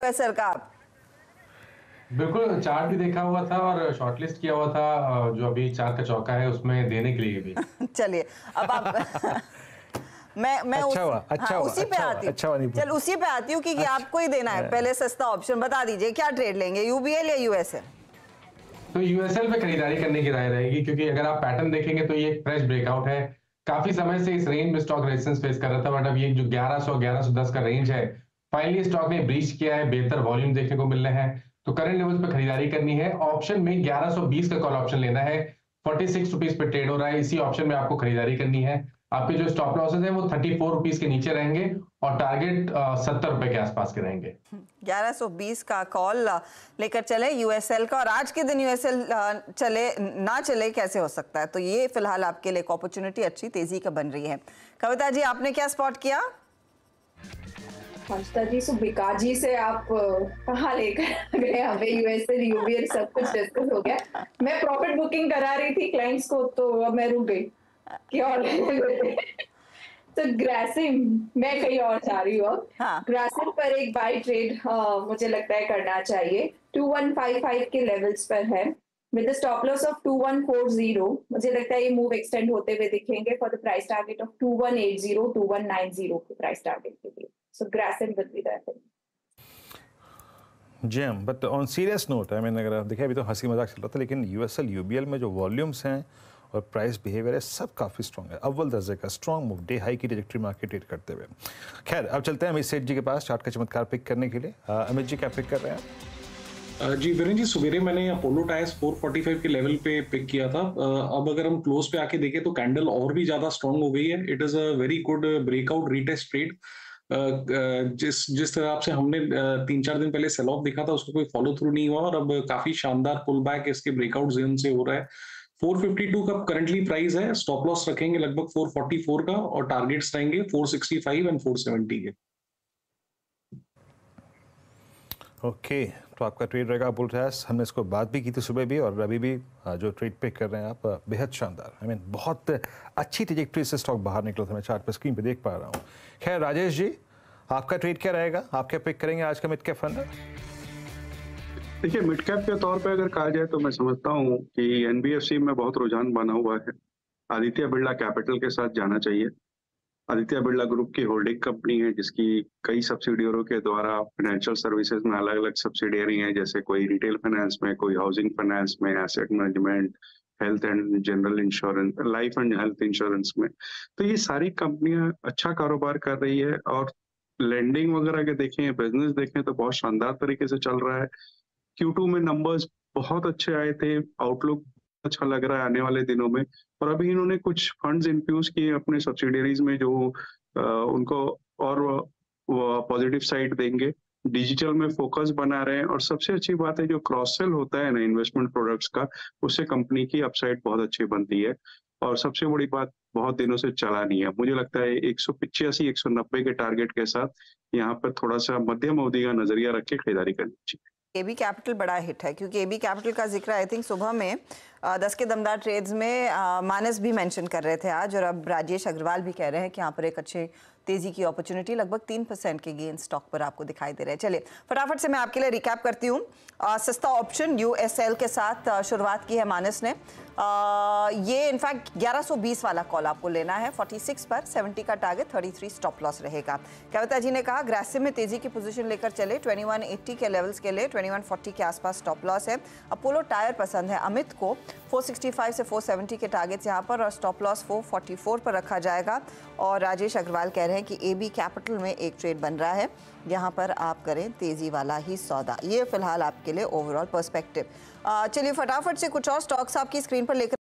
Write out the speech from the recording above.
USL का आप? बिल्कुल, चार्ट भी देखा हुआ था और शॉर्टलिस्ट किया हुआ था जो अभी 4 का चौका है उसमें देने के लिए भी। चलिए, अब आप मैं अच्छा उस हुआ, हाँ, अच्छा हुआ, उसी पे अच्छा हुआ, आती हूँ। अच्छा हुआ नहीं चल उसी पे आती हूँ कि अच्छा आपको ही देना है। पहले सस्ता ऑप्शन बता दीजिए, क्या ट्रेड लेंगे, यूबीएल या यूएसएल? तो यूएसएल पे खरीदारी करने की राय रहेगी क्योंकि अगर आप पैटर्न देखेंगे तो ये एक फ्रेश ब्रेकआउट है। काफ़ी समय से इस रेंज में स्टॉक रेजिस्टेंस फेस कर रहा था, बट अब ये जो 1100-1110 का रेंज है, फाइनली स्टॉक ने ब्रीच किया है, बेहतर वॉल्यूम देखने को मिल रहे हैं। तो करंट लेवल्स पे खरीदारी करनी है। ऑप्शन में 1120 का कॉल ऑप्शन लेना है। 46 रुपीस पे ट्रेड हो रहा है। इसी ऑप्शन में आपको खरीदारी करनी है। आपके जो स्टॉप लॉसेस हैं वो 34 रुपीस के नीचे रहेंगे और टारगेट 70 रुपए के आसपास के रहेंगे। 1120 का कॉल लेकर चले यूएसएल का, और आज के दिन यूएसएल चले ना चले कैसे हो सकता है? तो ये फिलहाल आपके लिए एक अपॉर्चुनिटी अच्छी तेजी का बन रही है। कविता जी, आपने क्या स्पॉट किया? हंसता जी, सुबिका जी से आप कहाँ लेकर गए? हमें यूएसएल यूबीएल सब कुछ डिस्कस हो गया। मैं प्रॉफिट बुकिंग करा रही थी क्लाइंट्स को, तो अब मैं रुक गई कि और तो ग्रासिम मैं कहीं और जा रही हूँ। हाँ। ग्रासिम पर एक बाय ट्रेड मुझे लगता है करना चाहिए। 2155 के लेवल्स पर है विद स्टॉप लॉस ऑफ 2140। मुझे लगता है ये मूव एक्सटेंड होते हुए दिखेंगे for the price target of 2180 2190 के प्राइस टारगेट के लिए। So Grasim will be there. Gem, but on serious note, I mean अगर आप देखें अभी तो हंसी मजाक चल रहा था, लेकिन यूएसएल यूबीएल में जो वॉल्यूम्स हैं और प्राइस बिहेवियर है सब काफ़ी स्ट्रॉन्ग है। अव्वल दर्जे का स्ट्रॉन्ग मूव, डे हाई की ट्रेजेक्टरी मार्केट ट्रेड करते हुए। खैर, अब चलते हैं अमित सेठ जी के पास चार्ट का चमत्कार पिक करने के लिए। अमित जी क्या पिक कर रहे हैं? जी वीरेंद्र जी, सवेरे मैंने अपोलो टायर्स 445 के लेवल पे पिक किया था। अब अगर हम क्लोज पे आके देखें तो कैंडल और भी ज्यादा स्ट्रॉन्ग हो गई है। It is a very good breakout retest trade. जिस तरह से हमने 3-4 दिन पहले सेल ऑफ देखा था उसको कोई फॉलो थ्रू नहीं हुआ और अब काफी शानदार पुल बैक इसके ब्रेकआउट जोन से हो रहा है। 452 का करंटली प्राइस है। स्टॉप लॉस रखेंगे लगभग 444 का और टारगेट्स रहेंगे 465 एंड 470 के। ओके, तो आपका ट्रेड रहेगा बुल रैस। हमने इसको बात भी की थी सुबह भी और अभी भी जो ट्रेड पिक कर रहे हैं आप, बेहद शानदार। आई मीन बहुत अच्छी ट्रेजेक्टरी से स्टॉक बाहर निकला था, मैं चार्ट पर स्क्रीन पे देख पा रहा हूँ। खैर राजेश जी, आपका ट्रेड क्या रहेगा? आप क्या पिक करेंगे आज का मिड कैप फंड? देखिए, मिड कैप के तौर पे अगर कहा जाए तो मैं समझता हूँ कि एनबीएफसी में बहुत रुझान बना हुआ है। आदित्य बिरला कैपिटल के साथ जाना चाहिए। आदित्य बिरला ग्रुप की होल्डिंग कंपनी है जिसकी कई सब्सिडियरों के द्वारा फाइनेंशियल सर्विसेज में अलग अलग सब्सिडियरी हैं, जैसे कोई रिटेल फाइनेंस में, कोई हाउसिंग फाइनेंस में, asset management, health and general insurance, life and health insurance में। तो ये सारी कंपनियां अच्छा कारोबार कर रही है और लैंडिंग वगैरह के देखें, बिजनेस देखें तो बहुत शानदार तरीके से चल रहा है। Q2 में नंबर्स बहुत अच्छे आए थे, आउटलुक अच्छा लग रहा है आने वाले दिनों में। और अभी इन्होंने कुछ फंड्स इन्फ्यूज किए अपने सब्सिडियरीज में जो उनको और पॉजिटिव साइड देंगे। डिजिटल में फोकस बना रहे हैं और सबसे अच्छी बात है जो क्रॉस सेल होता है ना इन्वेस्टमेंट प्रोडक्ट्स का, उससे कंपनी की अपसाइड बहुत अच्छी बनती है। और सबसे बड़ी बात, बहुत दिनों से चला नहीं है। मुझे लगता है 185-190 के टारगेट के साथ यहाँ पर थोड़ा सा मध्यम अवधि का नजरिया रख के खरीदारी करनी चाहिए। एबी कैपिटल बड़ा हिट है क्योंकि एबी कैपिटल का जिक्र आई थिंक सुबह में 10 के दमदार ट्रेड्स में मानस भी मेंशन कर रहे थे आज, और अब राजेश अग्रवाल भी कह रहे हैं कि यहाँ पर एक अच्छे तेजी की अपॉर्चुनिटी, लगभग 3% के गेन स्टॉक पर आपको दिखाई दे रहे हैं। चलिए फटाफट से मैं आपके लिए रिकैप करती हूँ। सस्ता ऑप्शन यूएसएल के साथ शुरुआत की है मानस ने। ये इनफैक्ट 1120 वाला कॉल आपको लेना है 46 पर, 70 का टारगेट, 33 स्टॉप लॉस रहेगा। कविता जी ने कहा ग्रासिम में तेजी की पोजीशन लेकर चले, 2180 के लेवल्स के लिए 2140 के आसपास स्टॉप लॉस है। अपोलो टायर पसंद है अमित को, 465 से 470 के टारगेट्स यहाँ पर और स्टॉप लॉस 444 पर रखा जाएगा। और राजेश अग्रवाल कह रहे हैं कि एबी कैपिटल में एक ट्रेड बन रहा है, यहाँ पर आप करें तेजी वाला ही सौदा। ये फिलहाल आपके लिए ओवरऑल पर्सपेक्टिव। चलिए फटाफट से कुछ और स्टॉक्स आपकी स्क्रीन पर लेकर